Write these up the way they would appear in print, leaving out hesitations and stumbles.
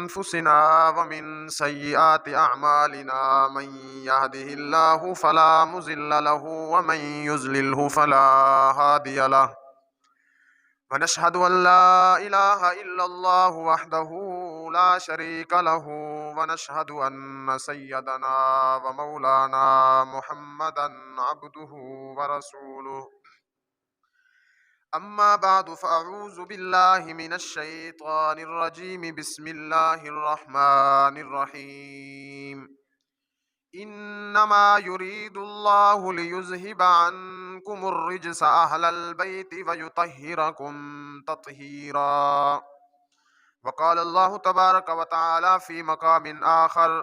अनफुसिना व मिन सय्यिआति अअमालिना मन यहदिहिल्लाहु फला मुज़िल्ल लहु व मन युज़लिल्हु फला हादिय लहु व नशहदु अल्ला इलाहा इल्लल्लाहु वहदहु ला शरीका लहु व नशहदु अन्न सय्यदना व मौलाना मुहम्मदन अब्दुहु व रसूलुहु अम्मा बादु फ़अऊज़ु बिल्लाहि मिनश शैतानिर रजीम बिस्मिल्लाहिर रहमानिर रहीम इन्नमा युरीदुल्लाहु लियुज़हिबा अन्कुमुर रिज्स अहलल बैति व युतह्हिरकुम तत्हीरा वक़ाल अल्लाहु तबारक व तआला फ़ी मक़ामिन आख़र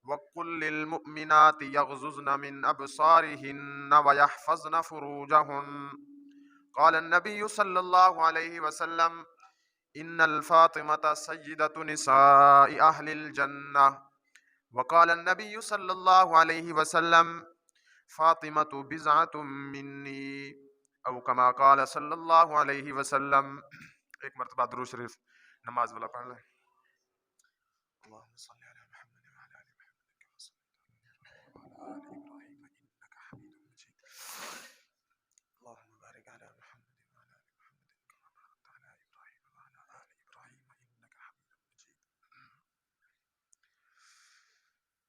वक़ुल लिल मुअमिनाति यग़ज़ुज़्न मिन अबसारिहिन्न व यहफ़ज़्न फ़ुरूजहुन्न क़ाल अन्नबिय्यु सल्लल्लाहु अलैहि वसल्लम इन्नल फ़ातिमता सय्यिदतु निसाइ अहलिल जन्नह वक़ाल अन्नबिय्यु सल्लल्लाहु अलैहि वसल्लम फ़ातिमतु बिज़अतुम मिन्नी औ कमा क़ाल सल्लल्लाहु अलैहि वसल्लम। एक मरतबा दुरूद शरीफ नमाज वाला पढ़ लें।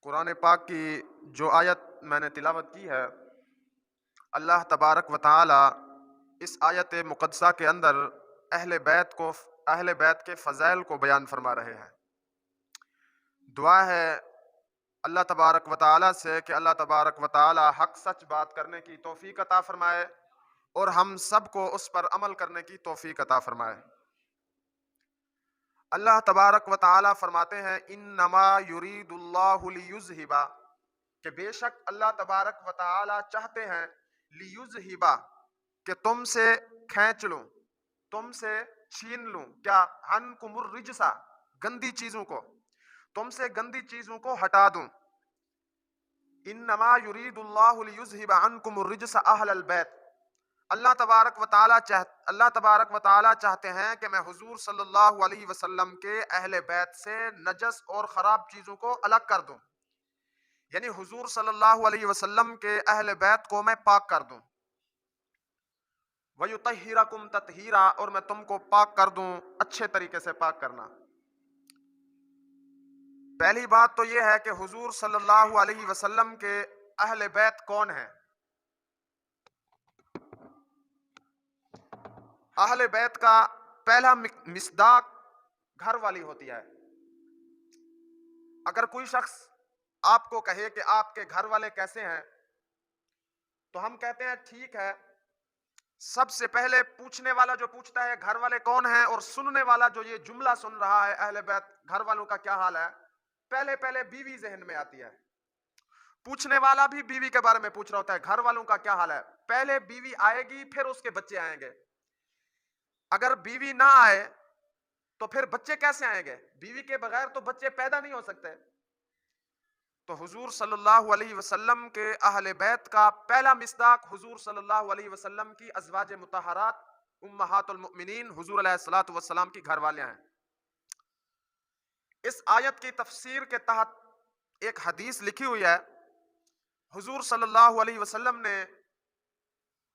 कुरान पाक की जो आयत मैंने तिलावत की है, अल्लाह तबारक व तआला इस आयत मुक़द्दसा के अंदर अहले बैत के फ़ज़ाइल को बयान फरमा रहे हैं। दुआ है अल्लाह तबारक व तआला से कि अल्लाह तबारक व तआला हक सच बात करने की तौफीक अता फरमाए और हम सबको उस पर अमल करने की तौफीक अता फरमाए। अल्लाह तबारक व तआला फरमाते हैं इन्नमा युरीदुल्लाहु लियुज़हिबा, कि बेशक अल्लाह तबारक व तआला चाहते हैं लियुज़हिबा, कि तुमसे खींच लूं, तुमसे छीन लूं, क्या अन्कुमुर रिज्सा, गंदी चीजों को, तुमसे गंदी चीजों को हटा दूं। इन्नमा युरीदुल्लाहु लियुज़हिबा अन्कुमुर रिज्सा अहलल बैत, अल्लाह तबारक व तआला चाहते हैं कि मैं हुजूर सल्लल्लाहु अलैहि वसल्लम के अहले बैत से नजस और ख़राब चीज़ों को अलग कर दूं, यानी हुजूर सल्लल्लाहु अलैहि वसल्लम के अहले बैत को मैं पाक कर दूं। वयुतहिरकुम तत्हीरा, और मैं तुमको पाक कर दूं, अच्छे तरीके से पाक करना। पहली बात तो यह है कि हुजूर सल्लल्लाहु अलैहि वसल्लम के अहले बैत कौन हैं। अहले बैत का पहला मिसदाक घर वाली होती है। अगर कोई शख्स आपको कहे कि आपके घर वाले कैसे हैं, तो हम कहते हैं ठीक है। सबसे पहले पूछने वाला जो पूछता है घर वाले कौन हैं, और सुनने वाला जो ये जुमला सुन रहा है अहले बैत घर वालों का क्या हाल है, पहले पहले बीवी जहन में आती है। पूछने वाला भी बीवी के बारे में पूछ रहा होता है, घर वालों का क्या हाल है। पहले बीवी आएगी, फिर उसके बच्चे आएंगे। अगर बीवी ना आए तो फिर बच्चे कैसे आएंगे? बीवी के बगैर तो बच्चे पैदा नहीं हो सकते। तो हुजूर सल्लल्लाहु अलैहि वसल्लम के अहले बैत का पहला मिसदाक हुजूर सल्लल्लाहु अलैहि वसल्लम की अज़वाज मुतहरात उम्महातुल मुमिनीन हुजूर अलैहिस्सलातु वस्सलाम की घरवालियां हैं। इस आयत की तफसीर के तहत एक हदीस लिखी हुई है। हुजूर सल्लल्लाहु अलैहि वसल्लम ने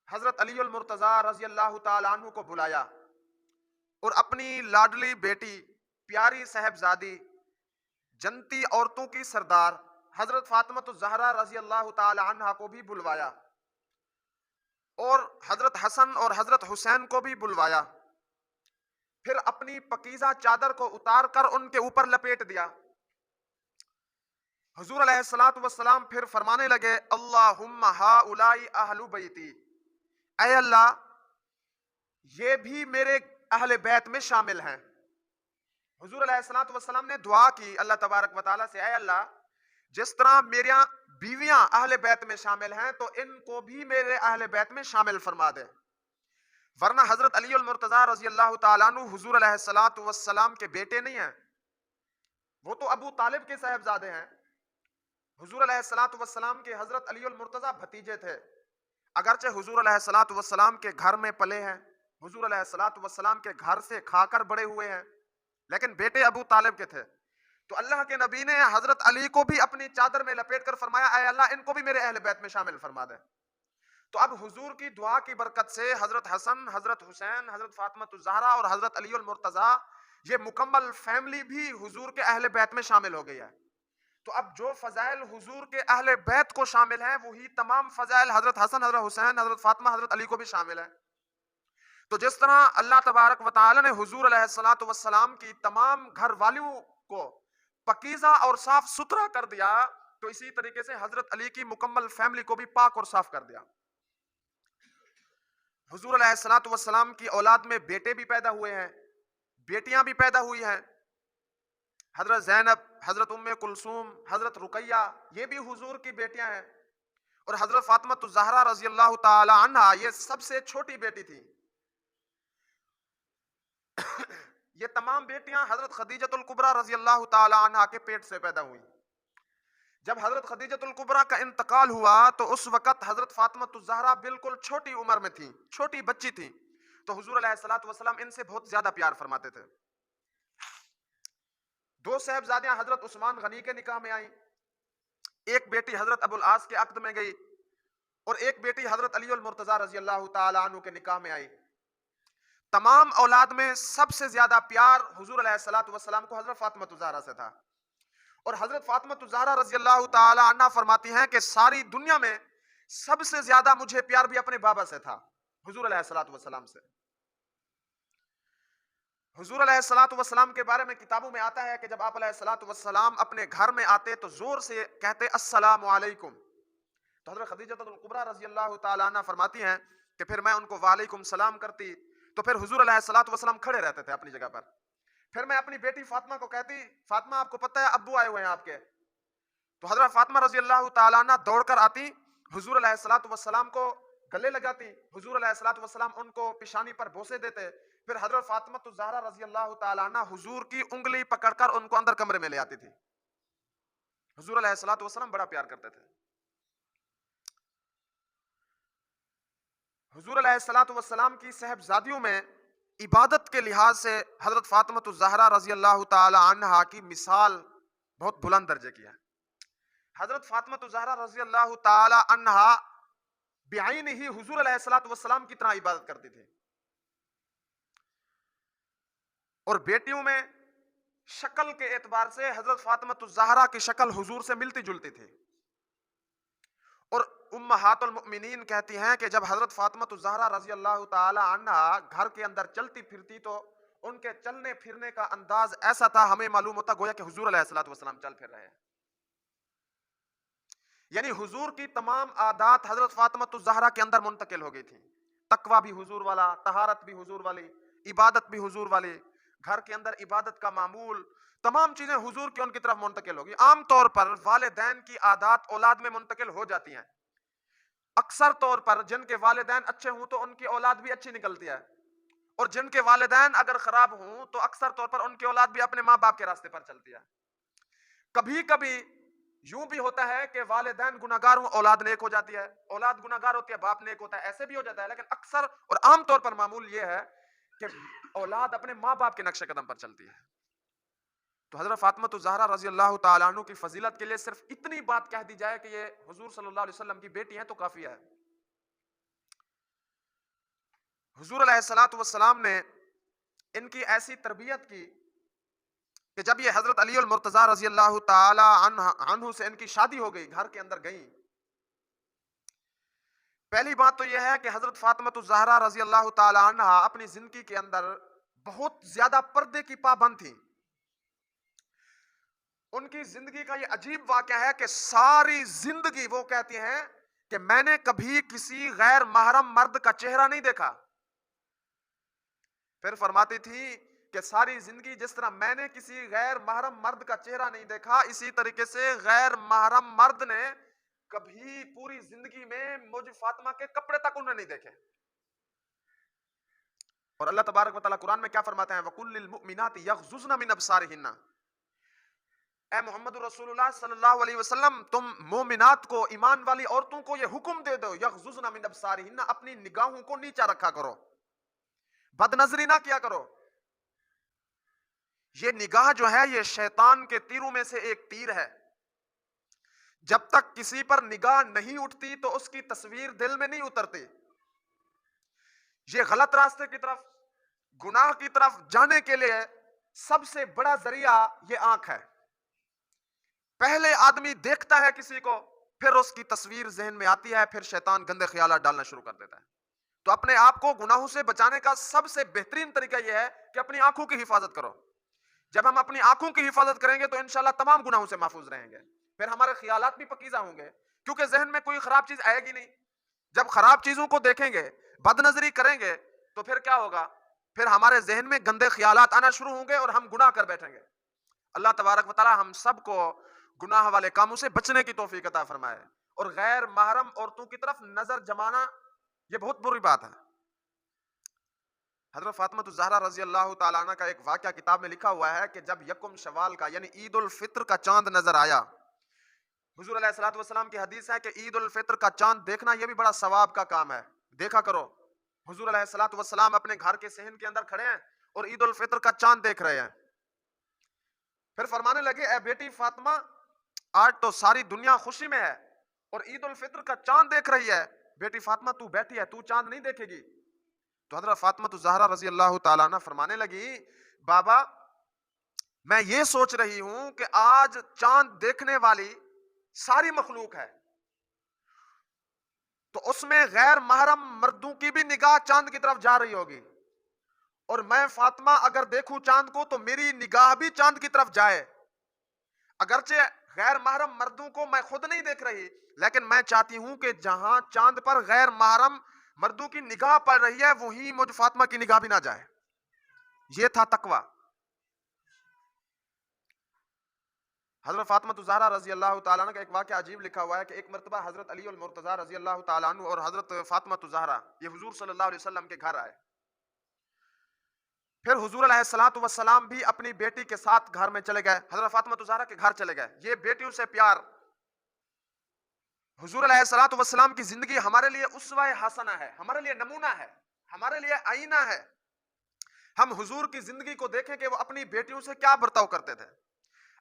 हजरत अली अल मुर्तज़ा रज़ी अल्लाह तआला अन्हु को बुलाया और अपनी लाडली बेटी, प्यारी साहबजादी, जनती औरतों की सरदार हजरत फातिमा ज़हरा रज़ी अल्लाह तआला अन्हा को भी बुलवाया और हजरत हसन और हजरत हुसैन को भी बुलवाया। फिर अपनी पकीज़ा चादर को उतार कर उनके ऊपर लपेट दिया। हुजूर अलैहिस्सलातु वस्सलाम फिर फरमाने लगे, अल्लाहुम्मा हाउलाई अहलु बैती, ऐ अल्लाह ये भी मेरे अहले बैत में शामिल हैं। हुजूर अलैहिस्सलातु वस्सलाम ने दुआ की अल्लाह तबारक व तआला से, ऐ अल्लाह जिस तरह मेरी बीवियां अहले बैत में शामिल हैं तो इनको भी मेरे अहले बैत में शामिल फरमा दे। वरना हजरत अली अल मुर्तज़ा रज़ी अल्लाह तआला अन्हु हुजूर अलैहिस्सलातु वस्सलाम के बेटे नहीं हैं, वो तो अबू तालिब के साहबजादे हैं। हुजूर अलैहिस्सलातु वस्सलाम के हजरत अली अल मुर्तज़ा भतीजे थे। अगरचे हुजूर अलैहिस्सलातु वस्सलाम के घर में पले हैं, हुजूर अलैहिस्सलातु वस्सलाम के घर से खाकर बड़े हुए हैं, लेकिन बेटे अबू तालिब के थे। तो अल्लाह के नबी ने हजरत अली को भी अपनी चादर में लपेट कर फरमाया, ऐ अल्लाह इनको भी मेरे अहले बैत में शामिल फरमा दे। तो अब हुजूर की दुआ की बरकत से हजरत हसन, हजरत हुसैन, हजरत फातिमा ज़हरा और हजरत अली उल मुर्तजा, ये मुकम्मल फैमिली भी हुजूर के अहले बैत में शामिल हो गई है। तो अब जो फजाइल हुजूर के अहले बैत को शामिल है, वही तमाम फजाइल हजरत हसन, हजरत हुसैन, हजरत फातिमा, हजरत अली को भी शामिल है। तो जिस तरह अल्लाह तबारक व तआला ने हुजूर अलैहिस्सलातु वस्सलाम की तमाम घर वालों को पकीज़ा और साफ सुथरा कर दिया, तो इसी तरीके से हजरत अली की मुकम्मल फैमिली को भी पाक और साफ कर दिया। हुजूर अलैहिस्सलातु वस्सलाम की औलाद में बेटे भी पैदा हुए हैं, बेटियां भी पैदा हुई हैं। हजरत ज़ैनब, हजरत उम्मे कुलसूम, हजरत रुकैया, ये भी हुजूर की बेटियां हैं। और हजरत फातिमा ज़हरा रजी अल्लाह ताला अन्हा, ये सबसे छोटी बेटी थी। ये तमाम बेटियां हजरत खदीजतुल कुबरा रजी अल्लाह ताला अन्हा के पेट से पैदा हुई। जब हजरत खदीजतुल कुबरा का इंतकाल हुआ, तो उस वक्त हजरत फातिमा ज़हरा बिल्कुल छोटी उम्र में थी, छोटी बच्ची थी। तो हुजूर अलैहिस्सलातु वस्सलाम इनसे बहुत ज्यादा प्यार फरमाते थे। दो साहबजादियां हजरत उस्मान गनी के निकाह में आई, एक बेटी हजरत अबुल आस के अक्द में गई और एक बेटी हजरत अली उल मुर्तजा रजी अल्लाह ताला अन्हु के निकाह में आई। तमाम औलाद में सबसे ज्यादा प्यार हुजूर अलैहिस्सलातु वस्सलाम को हजरत फातिमा ज़हरा से था। और हजरत फातिमा ज़हरा रजी अल्लाह ताला अन्हा फरमाती हैं कि सारी दुनिया में सबसे ज्यादा मुझे प्यार भी अपने बाबा से था, हुजूर अलैहिस्सलातु वस्सलाम से। हुजूर अलैहिस्सलातु वस्सलाम के बारे में किताबों में आता है कि जब आप अलैहिस्सलातु वस्सलाम अपने घर में आते तो जोर से कहते अस्सलामु अलैकुम। तो हजरत खदीजतुल कुबरा रजी अल्लाह ताला अन्हा फरमाती हैं कि फिर मैं उनको वालेकुम सलाम करती, तो फिर हुजूर अलैहिस्सलातु वस्सलाम खड़े रहते थे अपनी जगह पर। फिर मैं अपनी बेटी फातिमा को कहती, फातिमा आपको पता है अब्बू आए हुए हैं आपके। तो हजरत फातिमा रजी अल्लाह ताला अन्हा दौड़कर आती, हुजूर अलैहिस्सलातु वस्सलाम को गले लगाती, हुजूर अलैहिस्सलातु वस्सलाम उनको पिशानी पर बोसे देते। फिर हजरत फातिमा ज़हरा रजी अल्लाह ताला अन्हा हुजूर की उंगली पकड़कर उनको अंदर कमरे में ले आती थी। हुजूर अलैहिस्सलातु वस्सलाम बड़ा प्यार करते थे। हुजूर अलैहिस्सलातु वस्सलाम की साहबजादियों में इबादत के लिहाज से हजरत फातिमा ज़हरा रजी अल्लाह ताला अन्हा की मिसाल बहुत बुलंद दर्जे की है। हजरत फातिमा ज़हरा रजी अल्लाह ताला अन्हा बेआईन ही हुजूर अलैहिस्सलातु वस्सलाम की तरह इबादत करती थी। और बेटियों में शक्ल के एतबार से हजरत फातिमा ज़हरा की शक्ल हुजूर से मिलती जुलती थी। और उम्महातुल मुमिनीन कहती हैं कि जब हजरत फातिमा ज़हरा रजी अल्लाह ताला अन्हा घर के अंदर चलती फिरती, तो उनके चलने फिरने का अंदाज ऐसा था, हमें मालूम होता गोया कि हुजूर अलैहिस्सलातु वस्सलाम चल फिर रहे हैं। यानी हुजूर की तमाम आदात हजरत फातिमा ज़हरा के अंदर मुंतकिल हो गई थी। तकवा भी हुजूर वाला, तहारत भी हुजूर वाली, इबादत भी हुजूर वाली, घर के अंदर इबादत का मामूल, तमाम चीजें हुजूर की उनकी तरफ मुंतकिल होगी। आमतौर पर वालिदैन की आदात औलाद में मुंतकिल हो जाती हैं। अक्सर तौर पर जिनके वालिदैन अच्छे हों तो उनकी औलाद भी अच्छी निकलती है, और जिनके वालिदैन अगर खराब हों तो अक्सर तौर पर उनकी औलाद भी अपने माँ बाप के रास्ते पर चलती है। कभी कभी यूं भी होता है कि वालिदैन गुनाहगार हों, औलाद नेक हो जाती है, औलाद गुनाहगार होती है, बाप नेक होता है, ऐसे भी हो जाता है। लेकिन अक्सर और आमतौर पर मामूल यह है कि औलाद अपने माँ बाप के नक्शे कदम पर चलती है। तो हजरत फातिमा ज़हरा रजी अल्लाह ताला अन्हु की फजीलत के लिए सिर्फ इतनी बात कह दी जाए कि ये हुजूर सल्लल्लाहु अलैहि वसल्लम की बेटी हैं तो काफी है। हुजूर अलैहिस्सलातु वस्सलाम ने इनकी ऐसी तरबियत की कि जब ये हजरत अली उल मुर्तजा रजी अल्लाह ताला अन्हु से इनकी शादी हो गई, घर के अंदर गई, पहली बात तो यह है कि हजरत फातिमा ज़हरा रजी अल्लाह ताला अन्हा अपनी जिंदगी के अंदर बहुत ज्यादा पर्दे की पाबंद थी। उनकी जिंदगी का यह अजीब वाकया है कि सारी जिंदगी वो कहती हैं कि मैंने कभी किसी गैर महरम मर्द का चेहरा नहीं देखा। फिर फरमाती थी कि सारी जिंदगी जिस तरह मैंने किसी गैर महरम मर्द का चेहरा नहीं देखा, इसी तरीके से गैर महरम मर्द ने कभी पूरी जिंदगी में मुझ फातिमा के कपड़े तक उन्होंने नहीं देखे। और अल्लाह तबारक व तआला कुरान में क्या फरमाते हैं, वकुल्लिल मुमिनाति यग़ज़ुज़्न मिन अब्सारिहिन्ना। ऐ मोहम्मद रसूलुल्लाह सल्लल्लाहु अलैहि वसल्लम, तुम मोमिनात को, ईमान वाली औरतों को यह हुक्म दे दो, यग़ज़ुज़्न मिन अब्सारिहिन्ना, अपनी निगाहों को नीचा रखा करो, बदनजरी ना किया करो। ये निगाह जो है ये शैतान के तीरों में से एक तीर है। जब तक किसी पर निगाह नहीं उठती तो उसकी तस्वीर दिल में नहीं उतरती। ये गलत रास्ते की तरफ, गुनाह की तरफ जाने के लिए सबसे बड़ा जरिया ये आंख है। पहले आदमी देखता है किसी को, फिर उसकी तस्वीर जहन में आती है, फिर शैतान गंदे ख्यालात डालना शुरू कर देता है। तो अपने आप को गुनाहों से बचाने का सबसे बेहतरीन तरीका यह है कि अपनी आंखों की हिफाजत करो। जब हम अपनी आंखों की हिफाजत करेंगे तो इंशाल्लाह तमाम गुनाहों से महफूज रहेंगे। फिर हमारे ख्यालात भी पकीजा होंगे, क्योंकि जहन में कोई खराब चीज आएगी नहीं। जब खराब चीजों को देखेंगे, बदनजरी करेंगे, तो फिर क्या होगा? फिर हमारे जहन में गंदे ख्यालात आना शुरू होंगे और हम गुनाह कर बैठेंगे। अल्लाह तबारक व तआला हम सबको गुनाह वाले कामों से बचने की तौफीक अता फरमाए। और गैर महरम औरतों की तरफ नजर जमाना यह बहुत बुरी बात है। हजरत फातिमा ज़हरा रजी अल्लाह तआला अन्हा का एक वाकया किताब में लिखा हुआ है कि जब यकुम शवाल का यानी ईद उल फित्र का चांद नजर आया, हुजूर अलैहिस्सलातु वस्सलाम की हदीस है कि ईद उल फित्र का चांद देखना यह भी बड़ा सवाब का काम है, देखा करो। हुजूर अलैहिस्सलातु वस्सलाम अपने घर के सहन के अंदर खड़े हैं और ईद उल फित्र का चांद देख रहे हैं। फिर फरमाने लगे, ए बेटी फातिमा, आज तो सारी दुनिया खुशी में है और ईद उल फित्र का चांद देख रही है। बेटी फातिमा तू बैठी है, तू चांद नहीं देखेगी? तो हज़रत फातिमा ज़हरा रजी अल्लाह तआला अन्हा फरमाने लगी, बाबा मैं ये सोच रही हूं कि आज चांद देखने वाली सारी मखलूक है, तो उसमें गैर महरम मर्दों की भी निगाह चांद की तरफ जा रही होगी, और मैं फातिमा अगर देखूं चांद को तो मेरी निगाह भी चांद की तरफ जाए। अगरचे गैर महरम मर्दों को मैं खुद नहीं देख रही, लेकिन मैं चाहती हूं कि जहां चांद पर गैर महरम मर्दों की निगाह पड़ रही है वहीं मुझ फातिमा की निगाह भी ना जाए। यह था तकवा। हजरत फातिमा ज़हरा रजी अल्लाह तआला अन्हा का एक वाकया अजीब लिखा हुआ है कि एक मरतबा हजरत अली अल मुर्तज़ा रजी अल्लाह तआला अन्हु और हजरत फातिमा ज़हरा ये हुजूर सल्लल्लाहु अलैहि वसल्लम के घर आए। फिर हुजूर अलैहिस्सलातु वस्सलाम भी अपनी बेटी के साथ घर में चले गए, हजरत फातिमा ज़हरा के घर चले गए। ये बेटियों से प्यार, हुजूर अलैहिस्सलातु वस्सलाम की जिंदगी हमारे लिए उस्वा-ए हसना है, हमारे लिए नमूना है, हमारे लिए आईना है। हम हुजूर की जिंदगी को देखें कि वो अपनी बेटियों से क्या बर्ताव करते थे,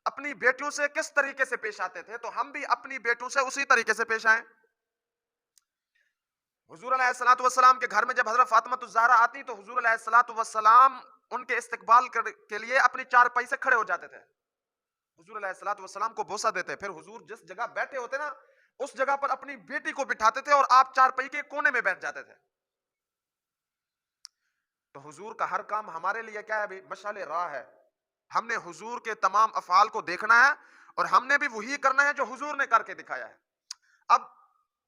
अपनी बेटियों से किस तरीके से पेश आते थे, तो हम भी अपनी बेटियों से उसी तरीके से पेश आए। हुजूर अलैहिस्सलातु वस्सलाम के घर में जब हजरत फातिमा ज़हरा आती तो हुजूर अलैहिस्सलातु वस्सलाम उनके इस्तकबाल के लिए अपनी चारपाई से खड़े हो जाते थे। हुजूर अलैहिस्सलातु वस्सलाम को बोसा देते, फिर हुजूर जिस जगह बैठे होते ना उस जगह पर अपनी बेटी को बिठाते थे और आप चारपाई के कोने में बैठ जाते थे। तो हुजूर का हर काम हमारे लिए क्या है भाई? मशाले राह है। हमने हुजूर के तमाम अफआल को देखना है और हमने भी वही करना है जो हुजूर ने करके दिखाया है। अब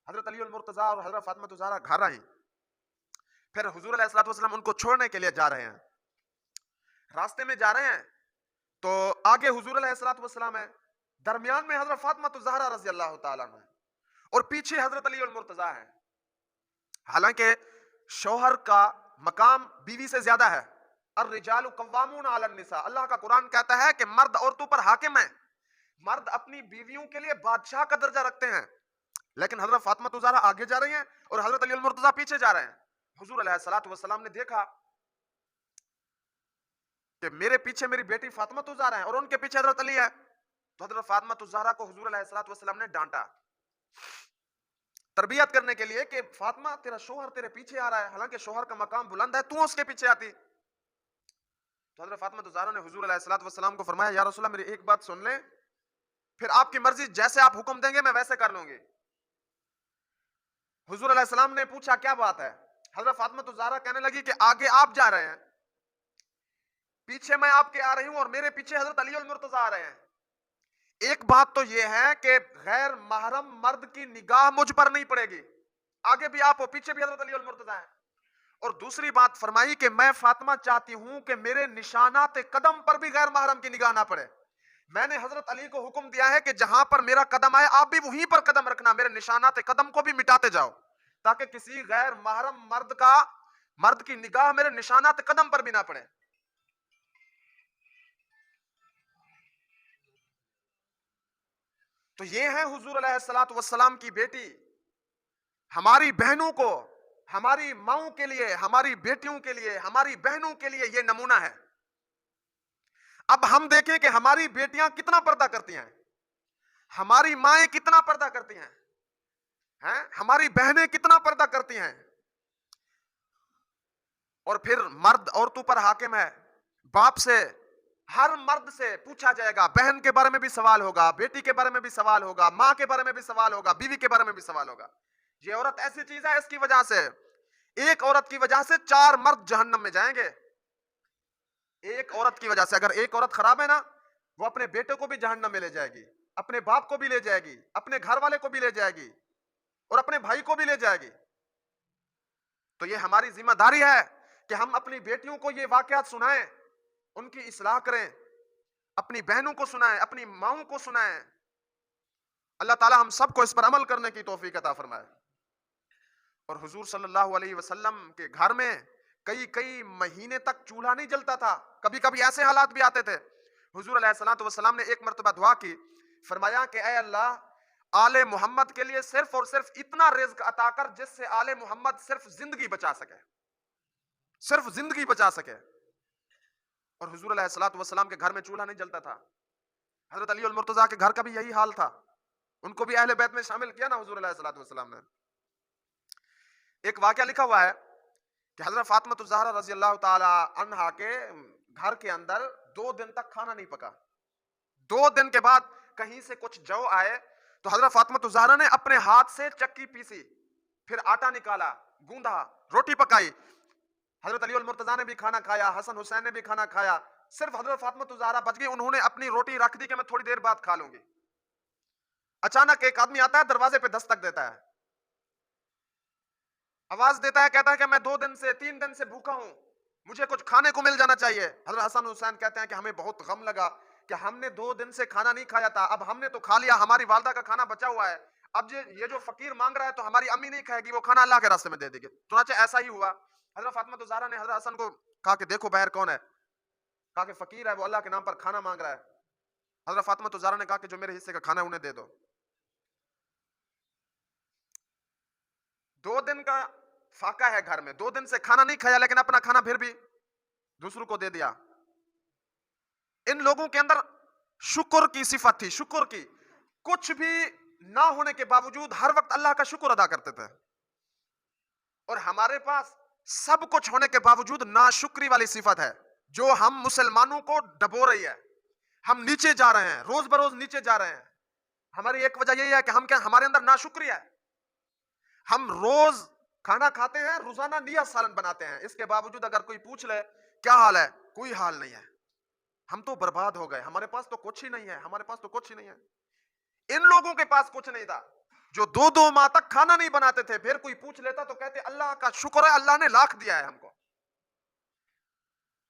हजरत अली अल मुर्तज़ा और हजरत फातिमा ज़हरा घर आई, फिर हुजूर अलैहिस्सलातु वस्सलाम उनको छोड़ने के लिए जा रहे हैं। रास्ते में जा रहे हैं तो आगे हुजूर अलैहिस्सलातु वस्सलाम है, दरमियान में हजरत फातिमा ज़हरा रज़ी अल्लाह तआला अन्हा और पीछे हजरत अली अल मुर्तज़ा है। हालांकि शौहर का मकाम बीवी से ज्यादा है। अर्रिजालु कव्वामून अलन निसा, अल्लाह का कुरान कहता है कि मर्द औरतों पर हाकिम है। मर्द अपनी बीवियों के लिए बादशाह का दर्जा रखते हैं, लेकिन हजरत फातिमा ज़हरा आगे जा रही हैं और हजरत अली अल मुर्तज़ा पीछे जा रहे हैं। हुजूर अलैहिस्सलातु वस्सलाम ने देखा कि मेरे पीछे मेरी बेटी फातिमा ज़हरा है और उनके पीछे हजरत अली है, तो हजरत फातिमा ज़हरा को हुजूर अलैहिस्सलातु वस्सलाम ने डांटा, तरबियत करने के लिए कि फातिमा तेरा शोहर तेरे पीछे आ रहा है, हालांकि शोहर का मकाम बुलंद है, तू उसके पीछे आती। तो हजरत फातिमा ज़हरा ने हुजूर अलैहिस्सलातु वस्सलाम को फरमाया, या रसूलल्लाह मेरी एक बात सुन ले, फिर आपकी मर्जी, जैसे आप हुक्म देंगे मैं वैसे कर लूंगी। हुजूर अलैहिस्सलाम ने पूछा क्या बात है? हजरत फातिमा ज़हरा कहने लगी कि आगे आप जा रहे हैं, पीछे मैं आपके आ रही हूं और मेरे पीछे हजरत अली अल मुर्तज़ा आ रहे हैं। एक बात तो यह है कि गैर महरम मर्द की निगाह मुझ पर नहीं पड़ेगी, आगे भी आप हो पीछे भी हजरत अली अल मुर्तज़ा है। और दूसरी बात फरमाई कि मैं फातिमा चाहती हूं कि मेरे निशानात कदम पर भी गैर महरम की निगाह ना पड़े। मैंने हजरत अली को हुक्म दिया है कि जहां पर मेरा कदम आए आप भी वहीं पर कदम रखना, मेरे निशानात कदम को भी मिटाते जाओ, ताकि किसी गैर महरम मर्द की निगाह मेरे निशानात कदम पर भी ना पड़े। तो ये है हुजूर अलैहिस्सलातु वस्सलाम की बेटी। हमारी बहनों को, हमारी माओं के लिए, हमारी बेटियों के लिए, हमारी बहनों के लिए ये नमूना है। अब हम देखें कि हमारी बेटियां कितना पर्दा करती हैं, हमारी माएं कितना पर्दा करती हैं, हमारी बहनें कितना पर्दा करती हैं। और फिर मर्द औरतों पर हाकिम है। बाप से, हर मर्द से पूछा जाएगा, बहन के बारे में भी सवाल होगा, बेटी के बारे में भी सवाल होगा, मां के बारे में भी सवाल होगा, बीवी के बारे में भी सवाल होगा। ये औरत ऐसी चीज है, इसकी वजह से, एक औरत की वजह से 4 मर्द जहन्नम में जाएंगे। एक औरत की वजह से, अगर एक औरत खराब है ना, वो अपने बेटे को भी जहन्नम में ले जाएगी, अपने बाप को भी ले जाएगी, अपने घर वाले को भी ले जाएगी, और अपने भाई को भी ले जाएगी। तो ये हमारी जिम्मेदारी है कि हम अपनी बेटियों को ये वाकयात सुनाएं, उनकी इस्लाह करें, अपनी बहनों को सुनाएं, अपनी माओं को सुनाएं। अल्लाह ताला हम सबको इस पर अमल करने की तौफीक अता फरमाए। और हुजूर सल्लल्लाहु अलैहि वसल्लम के घर में कई कई महीने तक चूल्हा नहीं जलता था। कभी कभी ऐसे हालात भी आते थे। हुजूर अलैहिस्सलातु वस्सलाम ने एक मर्तबा दुआ की, फरमाया कि ऐ अल्लाह, आले मोहम्मद के लिए सिर्फ और सिर्फ इतना रिज़्क अता कर जिससे आले मोहम्मद सिर्फ जिंदगी बचा सके, सिर्फ जिंदगी बचा सके। और हुजूर अलैहिस्सलातु वस्सलाम के घर में चूल्हा नहीं जलता था। हजरत अली अल मुर्तजा के घर का भी यही हाल था। उनको भी अहले बैत में शामिल किया ना हुजूर अलैहिस्सलातु वस्सलाम ने। एक वाकया लिखा हुआ है कि हजरत फातिमा ज़हरा रजी अल्लाह ताला अन्हा के घर के अंदर 2 दिन तक खाना नहीं पका। 2 दिन के बाद कहीं से कुछ जौ आए, तो हजरत फातिमा ज़हरा ने अपने हाथ से चक्की पीसी, फिर आटा निकाला, गूंदा, रोटी पकाई। हजरत अली अल मुर्तजा ने भी खाना खाया, हसन हुसैन ने भी खाना खाया। सिर्फ हजरत फातिमा ज़हरा बच गई, उन्होंने अपनी रोटी रख दी कि मैं थोड़ी देर बाद खा लूंगी। अचानक एक आदमी आता है, दरवाजे पे दस्तक देता है, आवाज देता है, कहता है कि मैं 2 दिन से 3 दिन से भूखा हूं, मुझे कुछ खाने को मिल जाना चाहिए। हजरत हसन हुसैन कहते हैं कि हमें बहुत गम लगा कि हमने 2 दिन से खाना नहीं खाया था, अब हमने तो खा लिया, हमारी वालदा का खाना बचा हुआ है। अब ये जो फकीर मांग रहा है तो हमारी अम्मी नहीं खाएगी, वो खाना अल्लाह के रास्ते में दे देगी। तो ऐसा ही हुआ। हजरत फातिमा ज़हरा ने हजरत हसन को कहा कि देखो बाहर कौन है। कहा कि फकीर है, वो अल्लाह के नाम पर खाना मांग रहा है। हजरत फातिमा ज़हरा ने कहा कि जो मेरे हिस्से का खाना है उन्हें दे दो। 2 दिन का फाका है घर में, 2 दिन से खाना नहीं खाया, लेकिन अपना खाना फिर भी दूसरों को दे दिया। इन लोगों के अंदर शुक्र की सिफत थी, शुक्र की। कुछ भी ना होने के बावजूद हर वक्त अल्लाह का शुक्र अदा करते थे। और हमारे पास सब कुछ होने के बावजूद नाशुक्री वाली सिफत है, जो हम मुसलमानों को डबो रही है। हम नीचे जा रहे हैं, रोज बरोज नीचे जा रहे हैं। हमारी एक वजह यही है कि हम क्या, हमारे अंदर नाशुक्री है। हम रोज खाना खाते हैं, रोजाना नियत सालन बनाते हैं, इसके बावजूद अगर कोई पूछ ले क्या हाल है, कोई हाल नहीं है। हम तो बर्बाद हो गए, हमारे पास तो कुछ ही नहीं है, हमारे पास तो कुछ ही नहीं है। इन लोगों के पास कुछ नहीं था, जो 2-2 माह तक खाना नहीं बनाते थे, फिर कोई पूछ लेता तो कहते अल्लाह का शुक्र है, अल्लाह ने लाख दिया है हमको।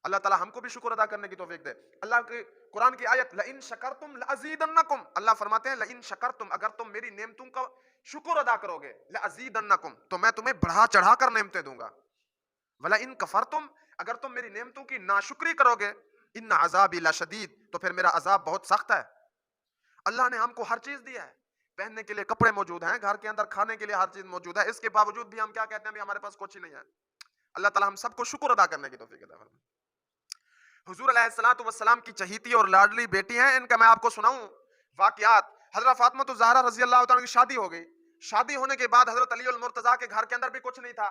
अल्लाह ताला हमको भी शुक्र अदा करने की तौफीक दे। अल्लाह की कुरान की आयत, लइन शकरतुम लअज़ीदन्नकुम, अल्लाह फरमाते हैं लइन शकरतुम, अगर तुम मेरी नेमतों का शुक्र अदा करोगे, लअज़ीदन्नकुम, तो मैं तुम्हें बढ़ा चढ़ाकर नेमतें दूंगा। वला इन कफरतुम, अगर तुम मेरी नेमतों की नाशुक्री करोगे, इन अज़ाबी लशदीद, तो फिर मेरा अजाब बहुत सख्त है। अल्लाह ने हमको हर चीज दिया है, पहनने के लिए कपड़े मौजूद हैं, घर के अंदर खाने के लिए हर चीज मौजूद है, इसके बावजूद भी हम क्या कहते हैं, हमारे पास कुछ ही नहीं है। अल्लाह ताला हम सबको शुक्र अदा करने की तौफीक अता फरमाए। हुजूर अलैहिस्सलातु वस्सलाम की चहीती और लाडली बेटी हैं, इनका मैं आपको सुनाऊं वाकयात। हजरत फातिमा ज़हरा रजी अल्लाह तआला की शादी हो गई। शादी होने के बाद हजरत अली अल मुर्तजा के घर के अंदर भी कुछ नहीं था।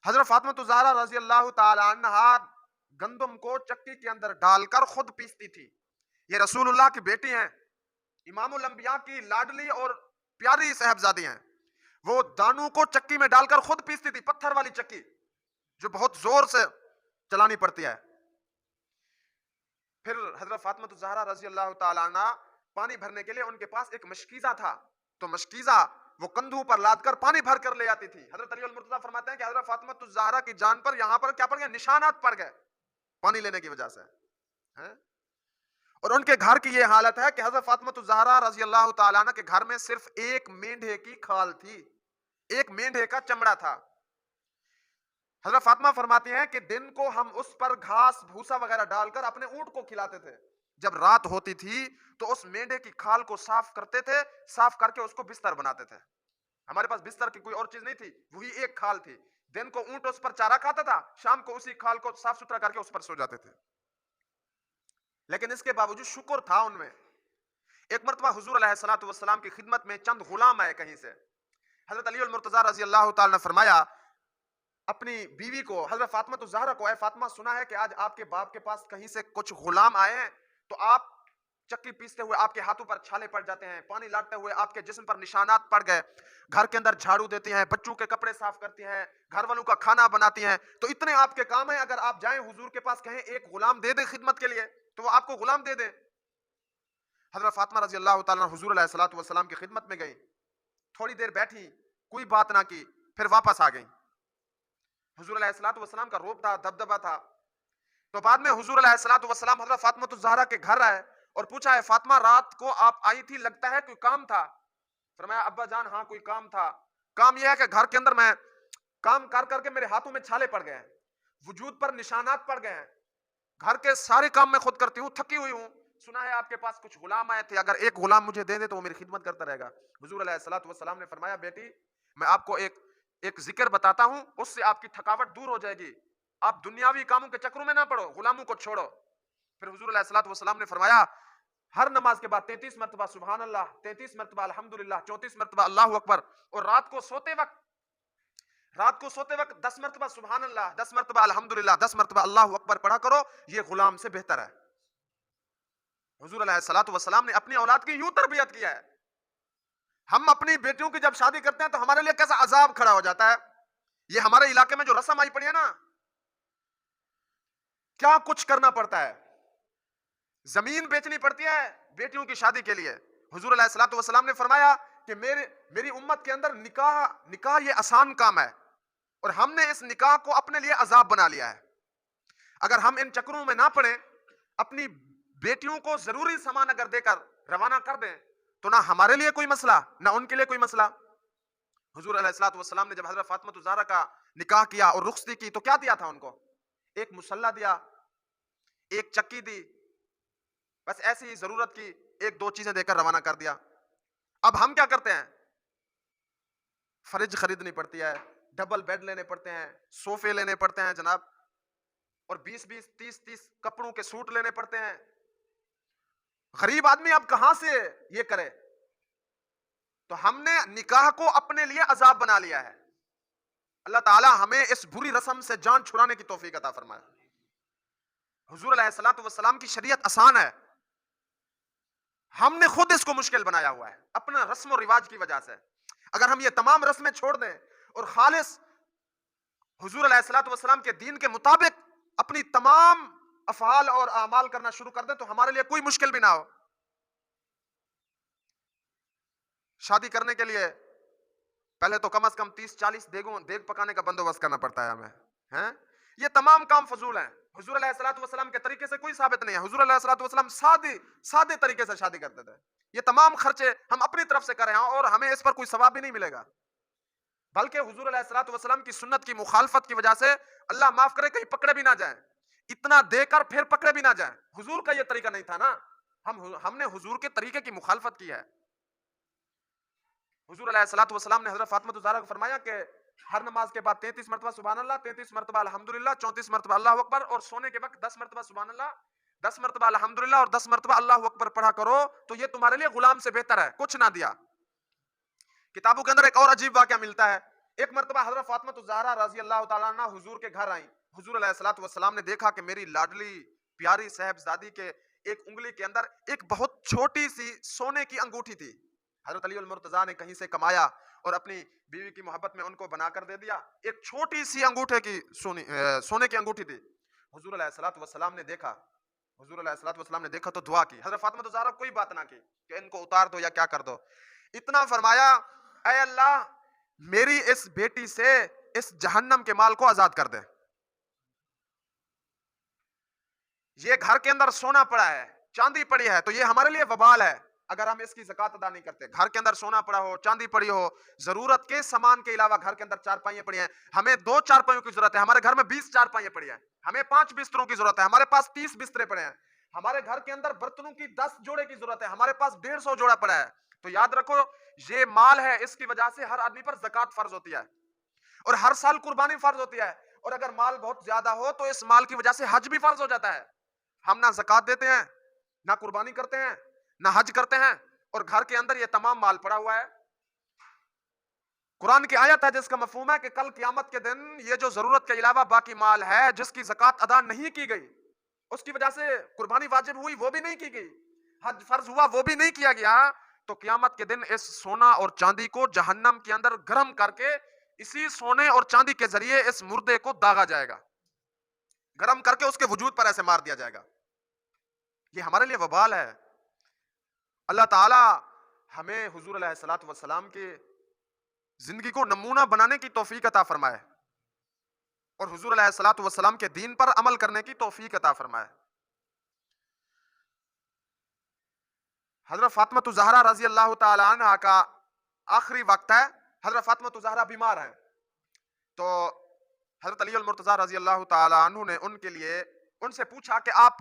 हजरत फातिमा ज़हरा रजी अल्लाह तआला अन्हा गंदम को चक्की के अंदर डालकर खुद पीसती थी। ये रसूलुल्लाह की बेटी हैं, इमामुल अंबिया की लाडली और प्यारी साहबजादी हैं। वो दानों को चक्की में डालकर खुद पीसती थी, पत्थर वाली चक्की जो बहुत जोर से चलानी पड़ती है। फिर हजरत फातिमा ज़हरा रजी अल्लाह तआला अन्हा पानी भरने के लिए उनके पास एक मशकीज़ा था, तो मशकीज़ा वो कंधों पर लादकर पानी भर कर ले आती थी। हजरत अली अल मुर्तज़ा फरमाते हैं कि हजरत फातिमा ज़हरा की जान पर यहां पर क्या पड़ गया, निशानात पड़ गए पानी लेने की वजह से, है? और उनके घर की यह हालत है कि हजरत फातिमा ज़हरा रजी अल्लाह तआला अन्हा के घर में सिर्फ एक मेंढे की खाल थी, एक मेंढे का चमड़ा था। हजरत फातिमा फरमाती हैं कि दिन को हम उस पर घास भूसा वगैरह डालकर अपने ऊंट को खिलाते थे। जब रात होती थी तो उस मेंढे की खाल को साफ करते थे, साफ करके उसको बिस्तर बनाते थे। हमारे पास बिस्तर की कोई और चीज नहीं थी, वही एक खाल थी। दिन को ऊंट उस पर चारा खाता था, शाम को उसी खाल को साफ सुथरा करके उस पर सो जाते थे। लेकिन इसके बावजूद शुक्र था उनमें। एक मरतबा हुजूर अलैहिस्सलातु वस्सलाम की खिदमत में चंद गुलाम आए कहीं से। हजरत अली मुर्तजा रजी अल्लाह ताला ने फरमाया अपनी बीवी को, हजरत फातिमा तो ज़हरा को, ऐ फातिमा सुना है कि आज आपके बाप के पास कहीं से कुछ गुलाम आए हैं, तो आप चक्की पीसते हुए आपके हाथों पर छाले पड़ जाते हैं, पानी लाटते हुए आपके जिस्म पर निशानात पड़ गए, घर के अंदर झाड़ू देती हैं, बच्चों के कपड़े साफ करती हैं, घर वालों का खाना बनाती हैं, तो इतने आपके काम है, अगर आप जाएं हुजूर के पास कहें एक गुलाम दे दे खिदमत के लिए, तो वो आपको गुलाम दे दे। हजरत फातिमा रजी अल्लाह ताला हुजूर अलैहिस्सलातु वस्सलाम की खिदमत में गई, थोड़ी देर बैठी, कोई बात ना की, फिर वापस आ गई। हुजूर अलैहिस्सलातु वस्सलाम का रूप था, दबदबा था। तो बाद में हुजूर अलैहिस्सलातु वस्सलाम हजरत फातिमा तो ज़हरा के घर आए और पूछा, है फातिमा रात को आप आई थी, लगता है कोई काम था? फरमाया अब्बा जान हाँ कोई काम था। काम यह है कि घर के अंदर मैं काम कर करके मेरे हाथों में छाले पड़ गए हैं, वजूद पर निशानात पड़ गए हैं, घर के सारे काम मैं खुद करती हूँ, थकी हुई हूँ। सुना है आपके पास कुछ गुलाम आए थे, अगर एक गुलाम मुझे दे दे तो वो मेरी खिदमत करता रहेगा। हुजूर अलैहिस्सलातु वस्सलाम ने फरमाया बेटी मैं आपको एक जिक्र बताता हूँ, उससे आपकी थकावट दूर हो जाएगी, आप दुनियावी कामों के चक्रों में ना पड़ो, गुलामों को छोड़ो। फिर हुजूर अलैहिस्सलातु वस्सलाम ने फरमाया हर नमाज के बाद 33 मरतबा सुभान अल्लाह, 33 मरतबा अल्हम्दुलिल्लाह, 34 मरतबा अल्लाहु अकबर, और रात को सोते वक्त 10 मरतबा सुभान अल्लाह, 10 मरतबा अल्हम्दुलिल्लाह, 10 मरतबा अल्लाहु अकबर पढ़ा करो, ये गुलाम से बेहतर है। हुजूर अलैहिस्सलातु वस्सलाम ने अपनी औलाद की यूं तरबियत किया है। हम अपनी बेटियों की जब शादी करते हैं तो हमारे लिए कैसा अजाब खड़ा हो जाता है। ये हमारे इलाके में जो रस्म आई पड़ी है ना, क्या कुछ करना पड़ता है, जमीन बेचनी पड़ती है बेटियों की शादी के लिए। हुजूर अलैहिस्सलातु वस्सलाम ने फरमाया कि मेरी उम्मत के अंदर निकाह ये आसान काम है, और हमने इस निकाह को अपने लिए अजाब बना लिया है। अगर हम इन चक्रों में ना पड़े, अपनी बेटियों को जरूरी सामान अगर देकर रवाना कर दें, तो ना हमारे लिए कोई मसला, ना उनके लिए कोई मसला। हुजूर अलैहिस्सलातु वस्सलाम ने जब हजरत फातिमा ज़हरा का निकाह किया और रुखसती की, तो क्या दिया था उनको? एक मुसल्ला दिया, एक चक्की दी, बस ऐसी ही जरूरत की एक दो चीजें देकर रवाना कर दिया। अब हम क्या करते हैं, फ्रिज खरीदनी पड़ती है, डबल बेड लेने पड़ते हैं, सोफे लेने पड़ते हैं जनाब, और 20-20, 30-30 कपड़ों के सूट लेने पड़ते हैं। गरीब आदमी अब कहां से ये करे? तो हमने निकाह को अपने लिए अजाब बना लिया है। अल्लाह ताला हमें इस बुरी रस्म से जान छुड़ाने की तौफीक अता फरमाए। हुजूर अलैहिस्सलातु वस्सलाम की शरीयत आसान है, हमने खुद इसको मुश्किल बनाया हुआ है अपना रस्म और रिवाज की वजह से। अगर हम ये तमाम रस्में छोड़ दें और खालिस हुजूर अलैहिस्सलातु वस्सलाम के दीन के मुताबिक अपनी तमाम अफआल और आमाल करना शुरू कर दें, तो हमारे लिए कोई मुश्किल भी ना हो। शादी करने के लिए पहले तो कम से कम 30-40 देग पकाने का बंदोबस्त करना पड़ता है हमें, हैं? ये तमाम काम फजूल हैं। हुजूर अलैहिस्सलातु वस्सलाम के तरीके से कोई साबित नहीं है। हुजूर अलैहिस्सलातु वस्सलाम सादे तरीके से शादी करते थे। ये तमाम खर्चे हम अपनी तरफ से कर रहे हैं और हमें इस पर कोई सवाब भी नहीं मिलेगा, बल्कि हुजूर अलैहिस्सलातु वस्सलाम की सुन्नत की मुखालफत की वजह से अल्लाह माफ करे कहीं पकड़े भी ना जाए, इतना देकर फिर पकड़े भी ना जाए। हुजूर का ये तरीका नहीं था ना, हमने हुजूर के तरीके की मुखालफत की है। हुजूर अलैहिस्सलातु वस्सलाम ने हजरत फातिमा ज़हरा को फरमाया कि हर नमाज के बाद 33 मरतबा सुभान अल्लाह, 33 मरतबा अल्हम्दुलिल्लाह, 34 मरतबा अल्लाहु अकबर, और सोने के वक्त 10 मरतबा सुभान अल्लाह, 10 मरतबा अल्हम्दुलिल्लाह और 10 मरतबा अल्लाहु अकबर पढ़ा करो, तो ये तुम्हारे लिए गुलाम से बेहतर है। कुछ ना दिया। किताबों के अंदर एक और अजीब वाकया मिलता है। एक मरतबा हजरत फातिमा ज़हरा रज़ी अल्लाह ताला अन्हा हुजूर के घर आई। हुजूर अलैहिस्सलातु वस्सलाम ने देखा कि मेरी लाडली प्यारी साहबजादी के एक उंगली के अंदर एक बहुत छोटी सी सोने की अंगूठी थी। हजरत अली मुर्तजा ने कहीं से कमाया और अपनी बीवी की मोहब्बत में उनको बनाकर दे दिया। एक छोटी सी अंगूठे की सोने की अंगूठी थी। हुजूर अलैहिस्सलातु वस्सलाम ने देखा, तो दुआ की। हजरत फातिमा तो ज़हरा कोई बात ना की कि इनको उतार दो या क्या कर दो, इतना फरमाया ऐ अल्लाह मेरी इस बेटी से इस जहन्नम के माल को आजाद कर दे। ये घर के अंदर सोना पड़ा है, चांदी पड़ी है, तो ये हमारे लिए वबाल है अगर हम इसकी ज़कात अदा नहीं करते। घर के अंदर सोना पड़ा हो, चांदी पड़ी हो, जरूरत के सामान के अलावा घर के अंदर चारपाइयां पड़ी हैं, हमें 2 चारपाइयों की जरूरत है, हमारे घर में 20 चारपाइयां पड़ी हैं, हमें 5 बिस्तरों की जरूरत है, हमारे पास 30 बिस्तरे पड़े हैं, हमारे घर के अंदर बर्तनों की 10 जोड़े की जरूरत है, हमारे पास 150 जोड़ा पड़ा है, तो याद रखो ये माल है, इसकी वजह से हर आदमी पर ज़कात फर्ज होती है और हर साल कुर्बानी फर्ज होती है, और अगर माल बहुत ज्यादा हो तो इस माल की वजह से हज भी फर्ज हो जाता है। हम ना ज़कात देते हैं, ना कुर्बानी करते हैं, ना हज करते हैं, और घर के अंदर ये तमाम माल पड़ा हुआ है। कुरान की आयत है जिसका मफहूम है कि कल क़यामत के दिन ये जो जरूरत के अलावा बाकी माल है जिसकी ज़कात अदा नहीं की गई, उसकी वजह से कुर्बानी वाजिब हुई वो भी नहीं की गई, हज फर्ज हुआ वो भी नहीं किया गया, तो क़यामत के दिन इस सोना और चांदी को जहन्नम के अंदर गर्म करके इसी सोने और चांदी के जरिए इस मुर्दे को दागा जाएगा, गर्म करके उसके वजूद पर ऐसे मार दिया जाएगा। ये हमारे लिए वबाल है। अल्लाह ताला हमें हुजूर अलैहिस्सलातु वस्सलाम के जिंदगी को नमूना बनाने की तौफीक अता फरमाए और हुजूर अलैहिस्सलातु वस्सलाम के दीन पर अमल करने की तौफीक अता फरमाए। हजरत फातिमा ज़हरा रजी अल्लाह ताला अन्हा का आखिरी वक्त है। हजरत फातिमा ज़हरा बीमार है, तो हजरत अली अल मुर्तज़ा रजी अल्लाह ताला अन्हु ने उनके लिए उनसे पूछा कि आप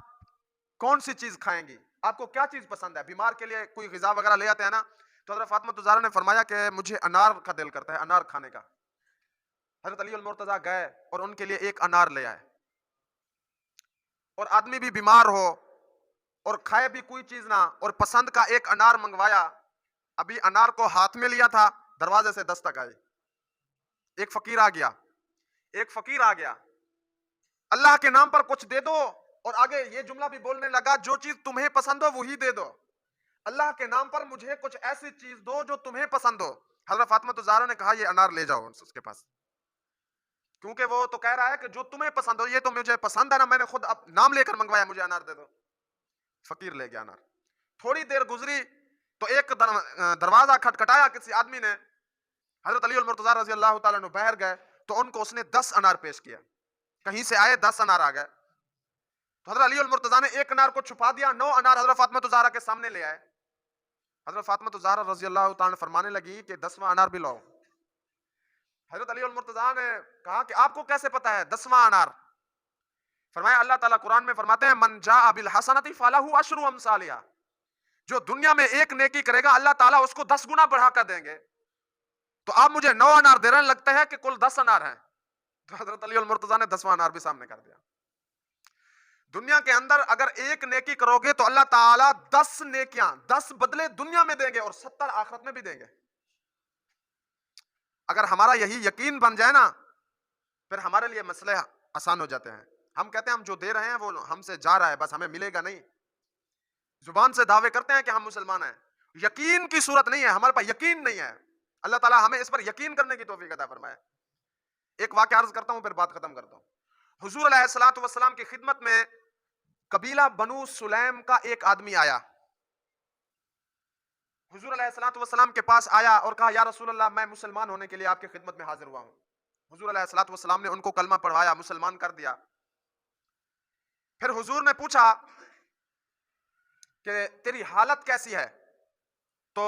कौन सी चीज खाएंगी, आपको क्या चीज पसंद है। बीमार के लिए कोई ग़िज़ा वगैरह ले आते हैं ना, तो हजरत फातिमा ज़हरा ने फरमाया कि मुझे अनार का दिल करता है, अनार खाने का। हजरत अली अल मुर्तज़ा गए और उनके लिए एक अनार ले आए। और आदमी भी बीमार हो और खाए भी कोई चीज ना, और पसंद का एक अनार मंगवाया। अभी अनार को हाथ में लिया था, दरवाजे से दस्तक आई, एक फकीर आ गया। एक फकीर आ गया, अल्लाह के नाम पर कुछ दे दो, और आगे ये जुमला भी बोलने लगा, जो चीज तुम्हें पसंद हो वही दे दो, अल्लाह के नाम पर मुझे कुछ ऐसी चीज दो जो तुम्हें पसंद हो। हजरत फातिमा ज़हरा ने कहा ये अनार ले जाओ उसके पास, क्योंकि वो तो कह रहा है कि जो तुम्हें पसंद हो, ये तो मुझे पसंद है ना, मैंने खुद अब नाम लेकर मंगवाया, मुझे अनार दे दो। फकीर ले गया अनार। थोड़ी देर गुजरी तो एक दरवाजा खटखटाया किसी आदमी ने। हजरत अली मुर्तज़ा रज़ी अल्लाह ताला अन्हु बाहर गए तो उनको उसने 10 अनार पेश किया। कहीं से आए 10 अनार आ गए, तो हजरत अली मुर्तज़ा ने एक अनार को छुपा दिया, 9 अनार हजरत फातिमा ज़हरा के सामने ले आए। हजरत फातिमा ज़हरा रज़ी अल्लाह ताला फरमाने लगी कि 10वां अनार भी लाओ। हजरत अली मुर्तज़ा ने कहा कि आपको कैसे पता है 10वां अनार? फरमाया अल्लाह ताला कुरान में फरमाते हैं मन जाअ बिल हसनति फलहु अशरु अमसालिहा, जो दुनिया में एक नेकी करेगा अल्लाह ताला उसको 10 गुना बढ़ाकर देंगे। तो आप मुझे 9 अनार दे रहे हैं, लगता है कि कुल 10 अनार हैं। तो हजरत अली मुर्तज़ा ने 10वां अनार भी सामने कर दिया। दुनिया के अंदर अगर एक नेकी करोगे तो अल्लाह ताला 10 नेकियां, 10 बदले दुनिया में देंगे और 70 आखिरत में भी देंगे। अगर हमारा यही यकीन बन जाए ना, फिर हमारे लिए मसले आसान हो जाते हैं। हम कहते हैं हम जो दे रहे हैं वो हमसे जा रहा है, बस हमें मिलेगा नहीं। जुबान से दावे करते हैं कि हम मुसलमान हैं, यकीन की सूरत नहीं है, हमारे पास यकीन नहीं है। अल्लाह ताला हमें इस पर यकीन करने की तौफीक अता फरमाए। एक वाक़या अर्ज करता हूं, फिर बात खत्म करता हूं। हुजूर अलैहिस्सलातु वस्सलाम की खिदमत में कबीला बनु सुलैम का एक आदमी आया। हुजूर अलैहिस्सलातु वस्सलाम के पास आया और कहा या रसूल अल्लाह, मैं मुसलमान होने के लिए आपकी खिदमत में हाजिर हुआ हूं। हुजूर अलैहिस्सलातु वस्सलाम ने उनको कलमा पढ़वाया, मुसलमान कर दिया। फिर हुजूर ने पूछा कि तेरी हालत कैसी है? तो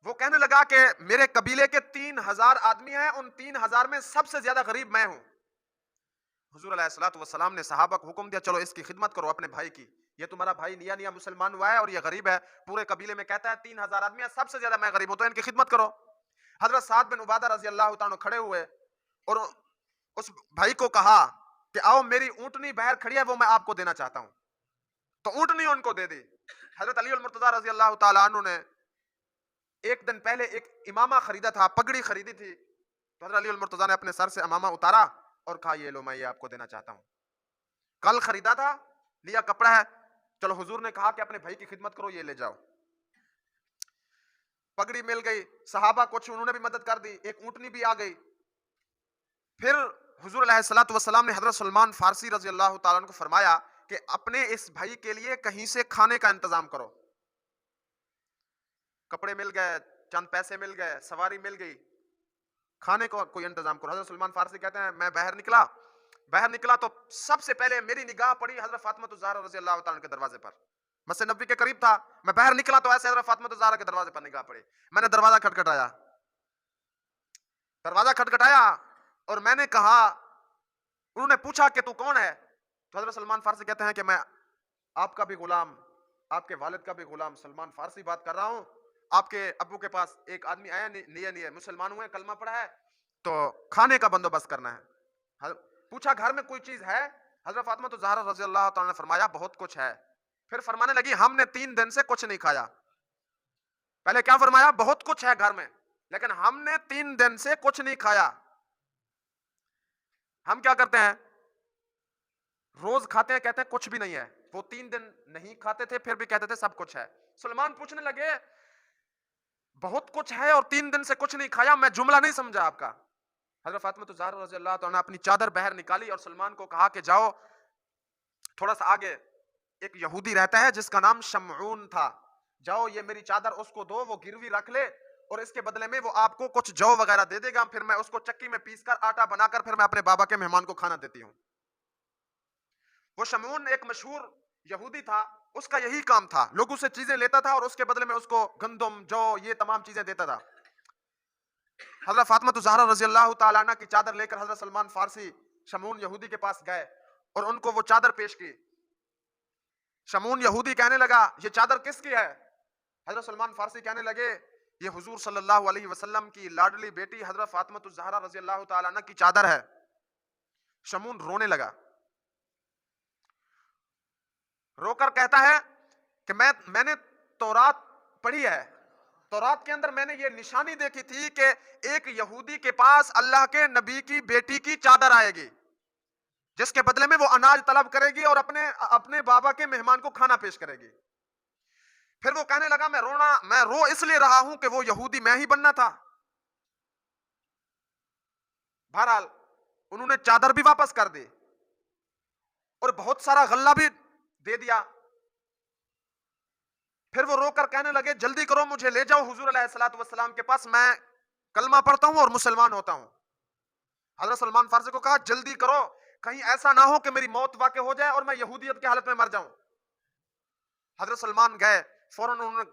वो कहने लगा कि मेरे कबीले के 3000 आदमी हैं, उन 3000 में सबसे ज्यादा गरीब मैं हूं। हुजूर अलैहिस्सलातु वस्सलाम ने सहाबा को हुक्म दिया, चलो इसकी खिदमत करो अपने भाई की, ये तुम्हारा भाई निया निया मुसलमान हुआ है और ये गरीब है, पूरे कबीले में कहता है 3000 आदमी है, सबसे ज्यादा मैं गरीब हूं, तो इनकी खिदमत करो। हजरत साद बिन उबादा रजी अल्लाह तआला अन्हु खड़े हुए और उस भाई को कहा कि आओ, मेरी ऊंटनी बाहर खड़ी है, वो मैं आपको देना चाहता हूं। तो ऊंटनी उनको दे दी। हजरत अली मुर्तज़ा रजी अल्लाह तआला अन्हु ने एक दिन पहले एक इमामा खरीदा था, पगड़ी खरीदी थी, तो हजरत अली मुर्तज़ा ने अपने सर से इमामा उतारा और कहा ये लो, मैं ये आपको देना चाहता हूं, कल खरीदा था, लिया कपड़ा है, चलो। हुजूर ने कहा कि अपने भाई की खिदमत करो, ये ले जाओ। पगड़ी मिल गई, सहाबा कुछ उन्होंने भी मदद कर दी, एक ऊंटनी भी आ गई। फिर हुजूर अलैहिस्सलातु वस्सलाम ने हजरत सलमान फारसी रजी अल्लाह तआला अन्हु को फरमाया कि अपने इस भाई के लिए कहीं से खाने का इंतजाम करो। कपड़े मिल गए, चंद पैसे मिल गए, सवारी मिल गई, खाने को कोई इंतजाम करो। हजरत सलमान फारसी कहते हैं मैं बाहर निकला तो सबसे पहले मेरी निगाह पड़ी हजरत फातिमा ज़हरा रज़ी अल्लाह तआला के दरवाजे पर। मस्जिद नबी के करीब था, मैं बाहर निकला तो ऐसे हजरत फातिमा ज़हरा के दरवाजे पर निगाह पड़ी। मैंने दरवाजा खटखटाया और मैंने कहा, उन्होंने पूछा कि तू कौन है? तो हजरत सलमान फारसी कहते हैं कि मैं आपका भी गुलाम, आपके वालिद का भी गुलाम सलमान फारसी बात कर रहा हूं। आपके अब्बू के पास एक आदमी आया, निये मुसलमान हुए, कलमा पढ़ा है, तो खाने का बंदोबस्त करना है। पूछा घर में कोई चीज है? हजरत फातिमा तो ज़हरा रज़ी अल्लाह तआला ने फरमाया बहुत कुछ है, फिर फरमाने लगी हमने 3 दिन से कुछ नहीं खाया। पहले क्या फरमाया, बहुत कुछ है घर में, लेकिन हमने 3 दिन से कुछ नहीं खाया। हम क्या करते हैं, रोज खाते हैं, कहते हैं कुछ भी नहीं है। वो 3 दिन नहीं खाते थे, फिर भी कहते थे सब कुछ है। सलमान पूछने लगे बहुत कुछ है और 3 दिन से कुछ नहीं खाया, मैं जुमला नहीं समझा आपका। हजरत फातिमा ज़हरा रज़ी अल्लाह तआला अपनी चादर बाहर निकाली और सलमान को कहा कि जाओ थोड़ा सा आगे एक यहूदी रहता है जिसका नाम शमऊन था, जाओ ये मेरी चादर उसको दो, वो गिरवी रख ले और इसके बदले में वो आपको कुछ जौ वगैरह दे देगा, फिर मैं उसको चक्की में पीसकर आटा बनाकर फिर मैं अपने बाबा के मेहमान को खाना देती हूँ। वो शमऊन एक मशहूर यहूदी था, उसका यही काम था, लोगों से चीजें लेता था और उसके बदले में उसको गंदम जौ ये तमाम चीजें देता था। हजरत फातिमा ज़हरा रज़ी अल्लाह तआला अन्हा की चादर लेकर हजरत सलमान फारसी शमऊन यहूदी के पास गए और उनको वो चादर पेश की। शमऊन यहूदी कहने लगा ये चादर किसकी है? हजरत सलमान फारसी कहने लगे ये हुजूर सल्लल्लाहु अलैहि वसल्लम की लाडली बेटी हजरत फातिमा ज़हरा रज़ी अल्लाह तआला अन्हा की चादर है। शमऊन रोने लगा, रोकर कहता है कि मैंने तौरात पढ़ी है, तौरात के अंदर मैंने ये निशानी देखी थी कि एक यहूदी के पास अल्लाह के नबी की बेटी की चादर आएगी जिसके बदले में वो अनाज तलब करेगी और अपने अपने बाबा के मेहमान को खाना पेश करेगी। फिर वो कहने लगा मैं रो इसलिए रहा हूं कि वो यहूदी मैं ही बनना था। बहरहाल उन्होंने चादर भी वापस कर दी और बहुत सारा गल्ला भी दे दिया। फिर वो रोकर कहने लगे जल्दी करो मुझे ले जाओ हुजूर अलैहिस्सलातु वस्सलाम के पास, मैं कलमा पढ़ता हूं और मुसलमान होता हूं। हजरत सलमान फारसी को कहा जल्दी करो, कहीं ऐसा ना हो कि मेरी मौत वाक़ई हो जाए और मैं यहूदियत की हालत में मर जाऊं। हजरत सलमान गए, फौरन उन्होंने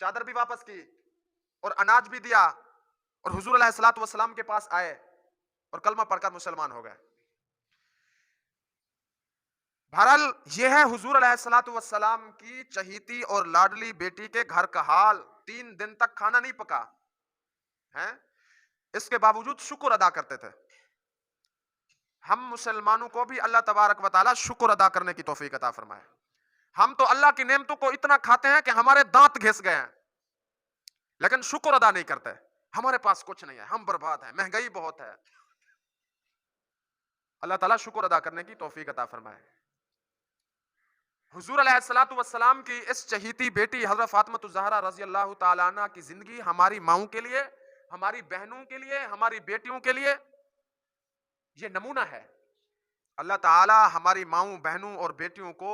चादर भी वापस की और अनाज भी दिया और हुजूर अलैहिस्सलातु वस्सलाम के पास आए और कलमा पढ़कर मुसलमान हो गए। बहरहाल यह है हुजूर अलैहिस्सलातु वस्सलाम की चहीती और लाडली बेटी के घर का हाल। 3 दिन तक खाना नहीं पका है, इसके बावजूद शुक्र अदा करते थे। हम मुसलमानों को भी अल्लाह तबारक व तआला शुक्र अदा करने की तौफीक अता फरमाए। हम तो अल्लाह की नेमतों को इतना खाते हैं कि हमारे दांत घिस गए हैं, लेकिन शुक्र अदा नहीं करते। हमारे पास कुछ नहीं है, हम बर्बाद हैं, महंगाई बहुत है। अल्लाह ताला शुक्र अदा करने की तौफीक अता फरमाए। हुजूर अलैहिस्सलातु वस्सलाम की इस चहीती बेटी हजरत फातिमा ज़हरा रज़ी अल्लाह तआला अन्हा की जिंदगी हमारी माओं के लिए, हमारी बहनों के लिए, हमारी बेटियों के लिए ये नमूना है। अल्लाह ताला हमारी माओं, बहनों और बेटियों को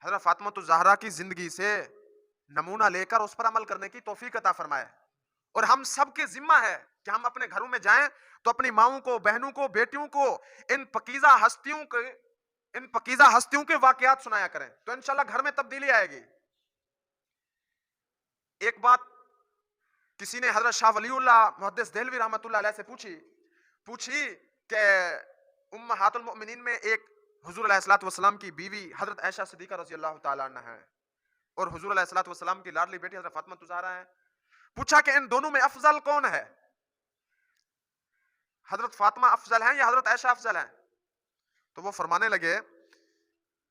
हजरत फातिमा ज़हरा की जिंदगी से नमूना लेकर उस पर अमल करने की तौफीक अता फरमाए। और हम सब के जिम्मा है कि हम अपने घरों में जाएं तो अपनी माओं को, बहनों को, बेटियों को इन पकीज़ा हस्तियों के वाकयात सुनाया करें, तो इंशाल्लाह घर में तब्दीली आएगी। एक बात किसी ने हजरत शाह वलीउल्लाह मुहद्दिस देहलवी रहमतुल्लाह अलैह से पूछी कि उम्महातुल मोमिनीन में एक हुजूर अलैहिस्सलातु वस्सलाम की बीवी हजरत आयशा सिद्दीका रज़ी अल्लाह तआला अन्हा है और हुजूर अलैहिस्सलातु वस्सलाम की लाडली बेटी हजरत फातिमा ज़हरा है। पूछा कि इन दोनों में अफजल कौन है, हजरत फातिमा अफजल हैं या हजरत आयशा अफजल हैं? तो वो फरमाने लगे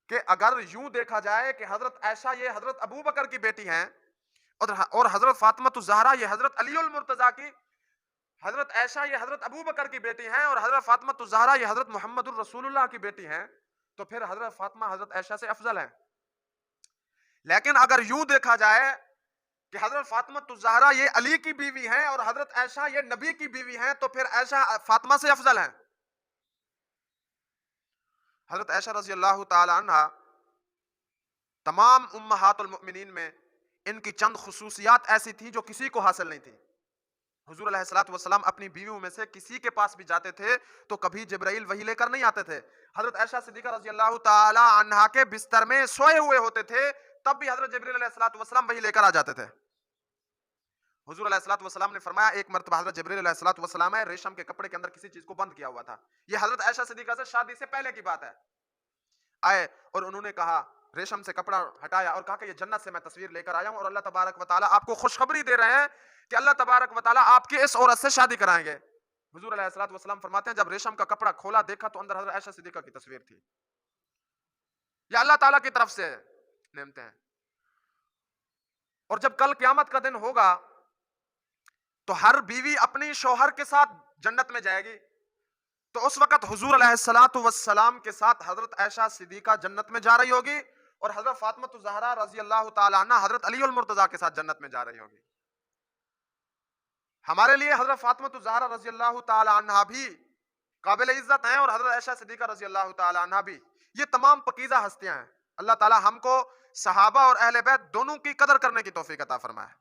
कि अगर यूं देखा जाए कि हजरत आयशा ये हजरत अबू बकर की बेटी हैं और हजरत फातिमा ज़हरा ये हजरत अलीउल मुर्तजा की, हजरत आयशा ये हजरत अबू बकर की बेटी हैं और हजरत फातिमा ज़हरा ये हजरत मुहम्मदुर रसूलुल्लाह की बेटी हैं, तो फिर हजरत फातिमा हजरत आयशा से अफजल हैं। लेकिन अगर यूं देखा जाए कि हजरत फातिमा ज़हरा ये अली की बीवी हैं और हजरत आयशा ये नबी की बीवी हैं, तो फिर आयशा फातिमा से अफजल हैं। हजरत आयशा रज़ी अल्लाह तआला अन्हा तमाम उम्महातुल मोमिनीन में इनकी चंद खुसूसियात ऐसी थी जो किसी को हासिल नहीं थी। हुजूर अलैहिस्सलातु वस्सलाम अपनी बीवियों में से किसी के पास भी जाते थे तो कभी जिब्राइल वही लेकर नहीं आते थे। हजरत आयशा सिद्दीका रज़ी अल्लाह तआला अन्हा के बिस्तर में सोए हुए होते थे, तब भी हजरत जिब्रील अलैहिस्सलातु वस्सलाम वही लेकर आ जाते थे। हुजूर अलैहिस्सलातु वस्सलाम ने फरमाया एक मर्तबा हजरत जिब्रील अलैहिस्सलातु वस्सलाम है रेशम के कपड़े के अंदर किसी चीज को बंद किया हुआ था। यह हजरत आयशा सिद्दीका से शादी से पहले की बात है। आए और उन्होंने कहा, रेशम से कपड़ा हटाया और कहा कि ये जन्नत से मैं तस्वीर लेकर आया हूं और अल्लाह तबारक व तआला आपको खुशखबरी दे रहे हैं कि अल्लाह तबारक व तआला आपकी इस औरत से शादी कराएंगे। हुजूर अलैहिस्सलातु वस्सलाम फरमाते हैं जब रेशम का कपड़ा खोला देखा तो अंदर हजरत आयशा सिद्दीका की तस्वीर थी। यह अल्लाह ताला की तरफ से है। नेमतें हैं। और जब कल क़यामत का दिन होगा तो हर बीवी अपनी शौहर के साथ जन्नत में जाएगी। तो उस वक्त हुजूर अलैहिस्सलातु वस्सलाम के साथ हजरत आयशा सिद्दीका जन्नत में जा रही होगी और हजरत फातिमा ज़हरा रजी अल्लाह ताला अन्हा हजरत अली उल मुर्तजा के साथ जन्नत में जा रही होगी। हमारे लिए हजरत फातिमा ज़हरा रजी अल्लाह ताला अन्हा भी काबिल इज्जत हैं और हजरत आयशा सिद्दीका रजी अल्लाह ताला अन्हा भी। ये तमाम पकीज़ा हस्तियां हैं। अल्लाह ताला हमको सहाबा और अहले बैत दोनों की कदर करने की तौफीक अता फरमाए।